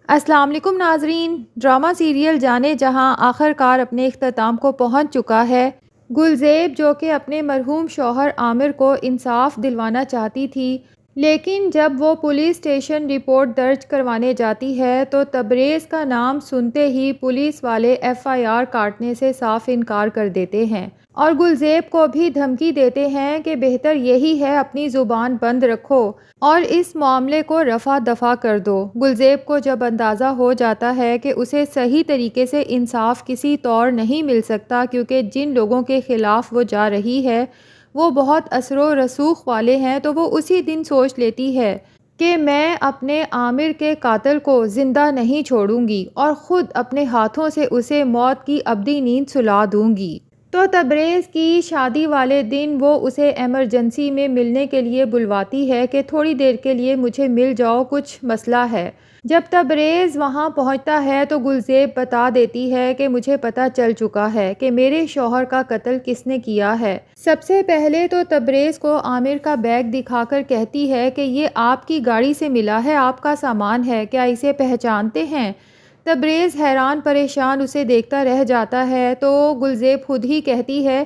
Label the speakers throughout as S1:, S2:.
S1: السلام علیکم ناظرین، ڈرامہ سیریل جانے جہاں آخر کار اپنے اختتام کو پہنچ چکا ہے۔ گلزیب جو کہ اپنے مرحوم شوہر عامر کو انصاف دلوانا چاہتی تھی، لیکن جب وہ پولیس اسٹیشن رپورٹ درج کروانے جاتی ہے تو تبریز کا نام سنتے ہی پولیس والے FIR کاٹنے سے صاف انکار کر دیتے ہیں اور گلزیب کو بھی دھمکی دیتے ہیں کہ بہتر یہی ہے اپنی زبان بند رکھو اور اس معاملے کو رفع دفع کر دو۔ گلزیب کو جب اندازہ ہو جاتا ہے کہ اسے صحیح طریقے سے انصاف کسی طور نہیں مل سکتا کیونکہ جن لوگوں کے خلاف وہ جا رہی ہے وہ بہت اثر و رسوخ والے ہیں، تو وہ اسی دن سوچ لیتی ہے کہ میں اپنے عامر کے قاتل کو زندہ نہیں چھوڑوں گی اور خود اپنے ہاتھوں سے اسے موت کی ابدی نیند سلا دوں گی۔ تو تبریز کی شادی والے دن وہ اسے ایمرجنسی میں ملنے کے لیے بلواتی ہے کہ تھوڑی دیر کے لیے مجھے مل جاؤ، کچھ مسئلہ ہے۔ جب تبریز وہاں پہنچتا ہے تو گلزیب بتا دیتی ہے کہ مجھے پتہ چل چکا ہے کہ میرے شوہر کا قتل کس نے کیا ہے۔ سب سے پہلے تو تبریز کو عامر کا بیگ دکھا کر کہتی ہے کہ یہ آپ کی گاڑی سے ملا ہے، آپ کا سامان ہے، کیا اسے پہچانتے ہیں؟ تبریز حیران پریشان اسے دیکھتا رہ جاتا ہے تو گلزیب خود ہی کہتی ہے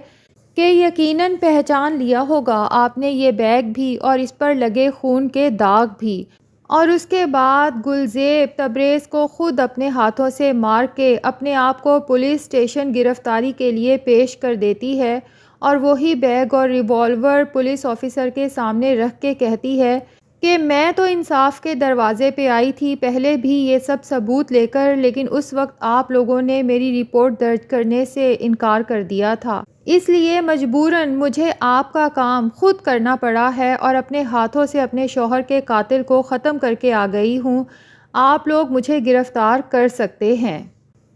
S1: کہ یقیناً پہچان لیا ہوگا آپ نے یہ بیگ بھی اور اس پر لگے خون کے داغ بھی۔ اور اس کے بعد گلزیب تبریز کو خود اپنے ہاتھوں سے مار کے اپنے آپ کو پولیس اسٹیشن گرفتاری کے لیے پیش کر دیتی ہے اور وہی بیگ اور ریوالور پولیس آفیسر کے سامنے رکھ کے کہتی ہے کہ میں تو انصاف کے دروازے پہ آئی تھی پہلے بھی یہ سب ثبوت لے کر، لیکن اس وقت آپ لوگوں نے میری رپورٹ درج کرنے سے انکار کر دیا تھا، اس لیے مجبوراً مجھے آپ کا کام خود کرنا پڑا ہے اور اپنے ہاتھوں سے اپنے شوہر کے قاتل کو ختم کر کے آ گئی ہوں، آپ لوگ مجھے گرفتار کر سکتے ہیں۔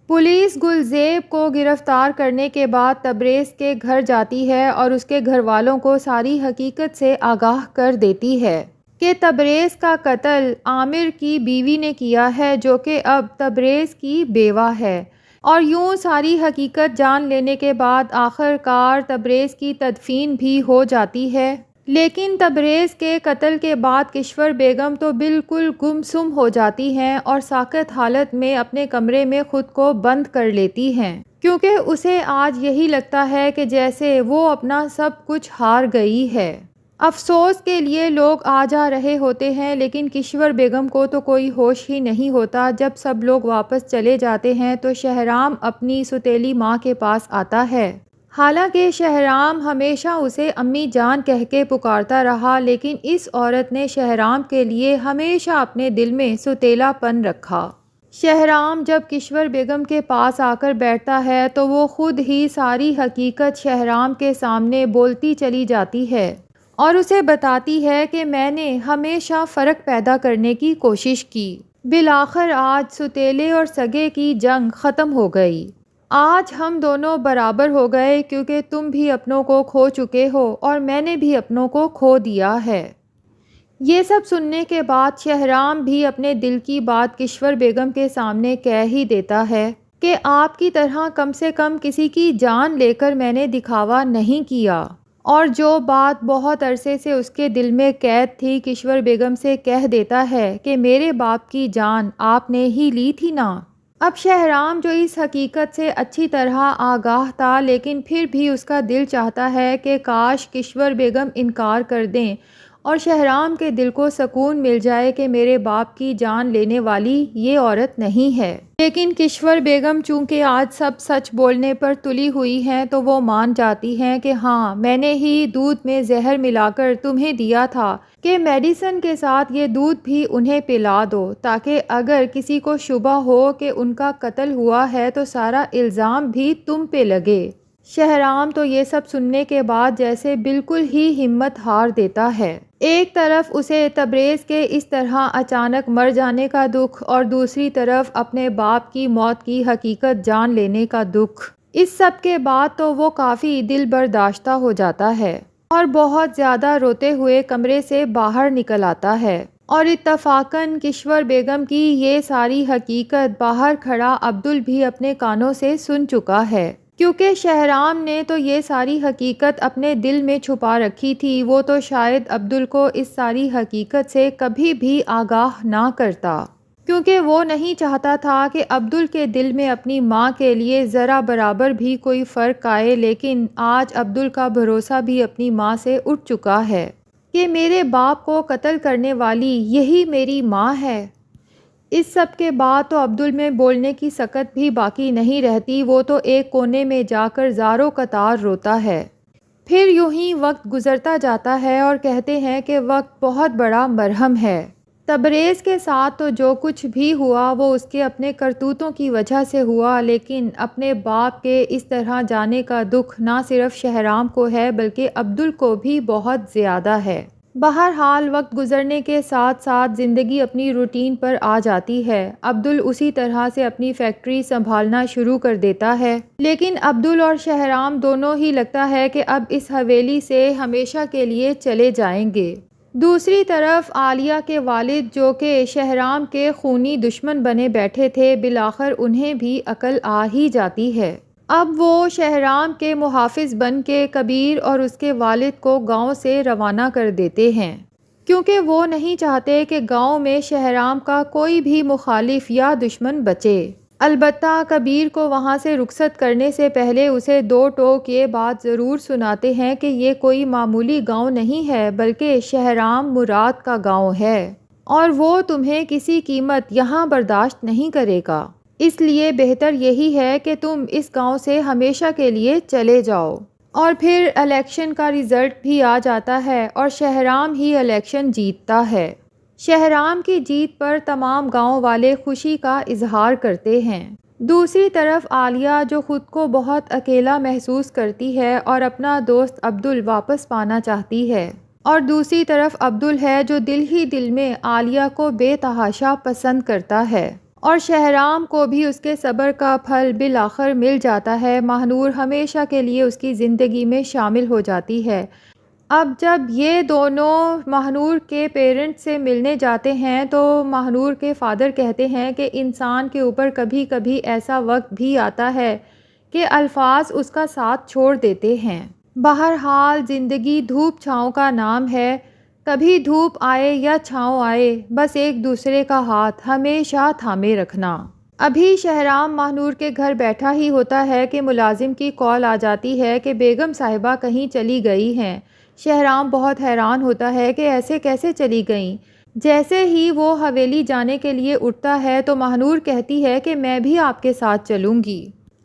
S1: پولیس گلزیب کو گرفتار کرنے کے بعد تبریز کے گھر جاتی ہے اور اس کے گھر والوں کو ساری حقیقت سے آگاہ کر دیتی ہے کہ تبریز کا قتل عامر کی بیوی نے کیا ہے جو کہ اب تبریز کی بیوہ ہے۔ اور یوں ساری حقیقت جان لینے کے بعد آخر کار تبریز کی تدفین بھی ہو جاتی ہے، لیکن تبریز کے قتل کے بعد کشور بیگم تو بالکل گمسم ہو جاتی ہیں اور ساکت حالت میں اپنے کمرے میں خود کو بند کر لیتی ہیں، کیونکہ اسے آج یہی لگتا ہے کہ جیسے وہ اپنا سب کچھ ہار گئی ہے۔ افسوس کے لیے لوگ آ جا رہے ہوتے ہیں لیکن کشور بیگم کو تو کوئی ہوش ہی نہیں ہوتا۔ جب سب لوگ واپس چلے جاتے ہیں تو شہرام اپنی سوتیلی ماں کے پاس آتا ہے، حالانکہ شہرام ہمیشہ اسے امی جان کہہ کے پکارتا رہا، لیکن اس عورت نے شہرام کے لیے ہمیشہ اپنے دل میں سوتیلا پن رکھا۔ شہرام جب کشور بیگم کے پاس آ کر بیٹھتا ہے تو وہ خود ہی ساری حقیقت شہرام کے سامنے بولتی چلی جاتی ہے اور اسے بتاتی ہے کہ میں نے ہمیشہ فرق پیدا کرنے کی کوشش کی، بالآخر آج سوتیلے اور سگے کی جنگ ختم ہو گئی، آج ہم دونوں برابر ہو گئے کیونکہ تم بھی اپنوں کو کھو چکے ہو اور میں نے بھی اپنوں کو کھو دیا ہے۔ یہ سب سننے کے بعد شہرام بھی اپنے دل کی بات کشور بیگم کے سامنے کہہ ہی دیتا ہے کہ آپ کی طرح کم سے کم کسی کی جان لے کر میں نے دکھاوا نہیں کیا، اور جو بات بہت عرصے سے اس کے دل میں قید تھی کشور بیگم سے کہہ دیتا ہے کہ میرے باپ کی جان آپ نے ہی لی تھی نا۔ اب شہرام جو اس حقیقت سے اچھی طرح آگاہ تھا لیکن پھر بھی اس کا دل چاہتا ہے کہ کاش کشور بیگم انکار کر دیں اور شہرام کے دل کو سکون مل جائے کہ میرے باپ کی جان لینے والی یہ عورت نہیں ہے، لیکن کشور بیگم چونکہ آج سب سچ بولنے پر تلی ہوئی ہیں تو وہ مان جاتی ہیں کہ ہاں میں نے ہی دودھ میں زہر ملا کر تمہیں دیا تھا کہ میڈیسن کے ساتھ یہ دودھ بھی انہیں پلا دو تاکہ اگر کسی کو شبہ ہو کہ ان کا قتل ہوا ہے تو سارا الزام بھی تم پہ لگے۔ شہرام تو یہ سب سننے کے بعد جیسے بالکل ہی ہمت ہار دیتا ہے، ایک طرف اسے تبریز کے اس طرح اچانک مر جانے کا دکھ اور دوسری طرف اپنے باپ کی موت کی حقیقت جان لینے کا دکھ، اس سب کے بعد تو وہ کافی دل برداشتہ ہو جاتا ہے اور بہت زیادہ روتے ہوئے کمرے سے باہر نکل آتا ہے، اور اتفاقاً کشور بیگم کی یہ ساری حقیقت باہر کھڑا عبدل بھی اپنے کانوں سے سن چکا ہے، کیونکہ شہرام نے تو یہ ساری حقیقت اپنے دل میں چھپا رکھی تھی، وہ تو شاید عبدل کو اس ساری حقیقت سے کبھی بھی آگاہ نہ کرتا۔ کیونکہ وہ نہیں چاہتا تھا کہ عبدل کے دل میں اپنی ماں کے لیے ذرا برابر بھی کوئی فرق آئے، لیکن آج عبدل کا بھروسہ بھی اپنی ماں سے اٹھ چکا ہے کہ میرے باپ کو قتل کرنے والی یہی میری ماں ہے۔ اس سب کے بعد تو عبدل میں بولنے کی سکت بھی باقی نہیں رہتی، وہ تو ایک کونے میں جا کر زاروں قطار روتا ہے۔ پھر یوں ہی وقت گزرتا جاتا ہے اور کہتے ہیں کہ وقت بہت بڑا مرہم ہے۔ تبریز کے ساتھ تو جو کچھ بھی ہوا وہ اس کے اپنے کرتوتوں کی وجہ سے ہوا، لیکن اپنے باپ کے اس طرح جانے کا دکھ نہ صرف شہرام کو ہے بلکہ عبدل کو بھی بہت زیادہ ہے۔ بہرحال وقت گزرنے کے ساتھ ساتھ زندگی اپنی روٹین پر آ جاتی ہے۔ عبدل اسی طرح سے اپنی فیکٹری سنبھالنا شروع کر دیتا ہے، لیکن عبدل اور شہرام دونوں ہی لگتا ہے کہ اب اس حویلی سے ہمیشہ کے لیے چلے جائیں گے۔ دوسری طرف عالیہ کے والد جو کہ شہرام کے خونی دشمن بنے بیٹھے تھے، بالآخر انہیں بھی عقل آ ہی جاتی ہے۔ اب وہ شہرام کے محافظ بن کے کبیر اور اس کے والد کو گاؤں سے روانہ کر دیتے ہیں، کیونکہ وہ نہیں چاہتے کہ گاؤں میں شہرام کا کوئی بھی مخالف یا دشمن بچے۔ البتہ کبیر کو وہاں سے رخصت کرنے سے پہلے اسے دو ٹوک یہ بات ضرور سناتے ہیں کہ یہ کوئی معمولی گاؤں نہیں ہے بلکہ شہرام مراد کا گاؤں ہے، اور وہ تمہیں کسی قیمت یہاں برداشت نہیں کرے گا، اس لیے بہتر یہی ہے کہ تم اس گاؤں سے ہمیشہ کے لیے چلے جاؤ۔ اور پھر الیکشن کا رزلٹ بھی آ جاتا ہے اور شہرام ہی الیکشن جیتتا ہے۔ شہرام کی جیت پر تمام گاؤں والے خوشی کا اظہار کرتے ہیں۔ دوسری طرف عالیہ جو خود کو بہت اکیلا محسوس کرتی ہے اور اپنا دوست عبدل واپس پانا چاہتی ہے، اور دوسری طرف عبدل ہے جو دل ہی دل میں عالیہ کو بے تحاشا پسند کرتا ہے، اور شہرام کو بھی اس کے صبر کا پھل بالآخر مل جاتا ہے۔ ماہنور ہمیشہ کے لیے اس کی زندگی میں شامل ہو جاتی ہے۔ اب جب یہ دونوں ماہنور کے پیرنٹ سے ملنے جاتے ہیں تو ماہنور کے فادر کہتے ہیں کہ انسان کے اوپر کبھی کبھی ایسا وقت بھی آتا ہے کہ الفاظ اس کا ساتھ چھوڑ دیتے ہیں۔ بہرحال زندگی دھوپ چھاؤں کا نام ہے، کبھی دھوپ آئے یا چھاؤں آئے، بس ایک دوسرے کا ہاتھ ہمیشہ تھامے رکھنا۔ ابھی شہرام ماہنور کے گھر بیٹھا ہی ہوتا ہے کہ ملازم کی کال آ جاتی ہے کہ بیگم صاحبہ کہیں چلی گئی ہیں۔ شہرام بہت حیران ہوتا ہے کہ ایسے کیسے چلی گئیں۔ جیسے ہی وہ حویلی جانے کے لیے اٹھتا ہے تو ماہنور کہتی ہے کہ میں بھی آپ کے ساتھ چلوں گی۔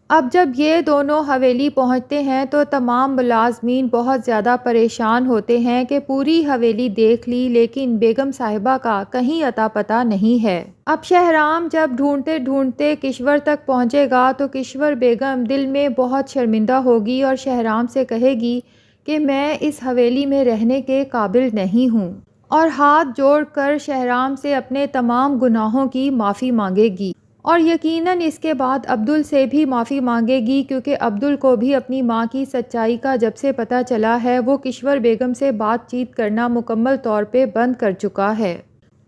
S1: اب جب یہ دونوں حویلی پہنچتے ہیں تو تمام ملازمین بہت زیادہ پریشان ہوتے ہیں کہ پوری حویلی دیکھ لی لیکن بیگم صاحبہ کا کہیں اتا پتہ نہیں ہے۔ اب شہرام جب ڈھونڈتے ڈھونڈتے کشور تک پہنچے گا تو کشور بیگم دل میں بہت شرمندہ ہوگی اور شہرام سے کہے گی کہ میں اس حویلی میں رہنے کے قابل نہیں ہوں، اور ہاتھ جوڑ کر شہرام سے اپنے تمام گناہوں کی معافی مانگے گی، اور یقیناً اس کے بعد عبدل سے بھی معافی مانگے گی، کیونکہ عبدل کو بھی اپنی ماں کی سچائی کا جب سے پتہ چلا ہے وہ کشور بیگم سے بات چیت کرنا مکمل طور پہ بند کر چکا ہے۔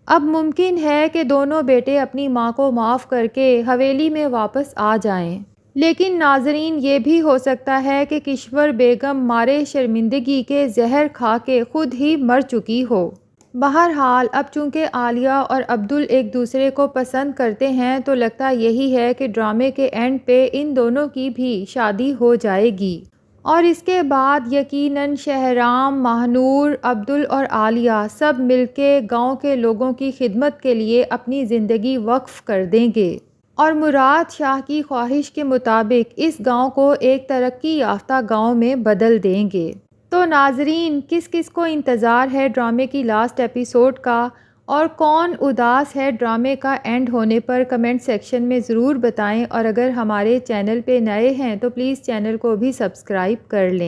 S1: اب ممکن ہے کہ دونوں بیٹے اپنی ماں کو معاف کر کے حویلی میں واپس آ جائیں، لیکن ناظرین یہ بھی ہو سکتا ہے کہ کشور بیگم مارے شرمندگی کے زہر کھا کے خود ہی مر چکی ہو۔ بہرحال اب چونکہ عالیہ اور عبدل ایک دوسرے کو پسند کرتے ہیں تو لگتا یہی ہے کہ ڈرامے کے اینڈ پہ ان دونوں کی بھی شادی ہو جائے گی، اور اس کے بعد یقیناً شہرام، ماہنور، عبدل اور عالیہ سب مل کے گاؤں کے لوگوں کی خدمت کے لیے اپنی زندگی وقف کر دیں گے، اور مراد شاہ کی خواہش کے مطابق اس گاؤں کو ایک ترقی یافتہ گاؤں میں بدل دیں گے۔ تو ناظرین کس کس کو انتظار ہے ڈرامے کی لاسٹ ایپیسوڈ کا، اور کون اداس ہے ڈرامے کا اینڈ ہونے پر، کمنٹ سیکشن میں ضرور بتائیں، اور اگر ہمارے چینل پہ نئے ہیں تو پلیز چینل کو بھی سبسکرائب کر لیں۔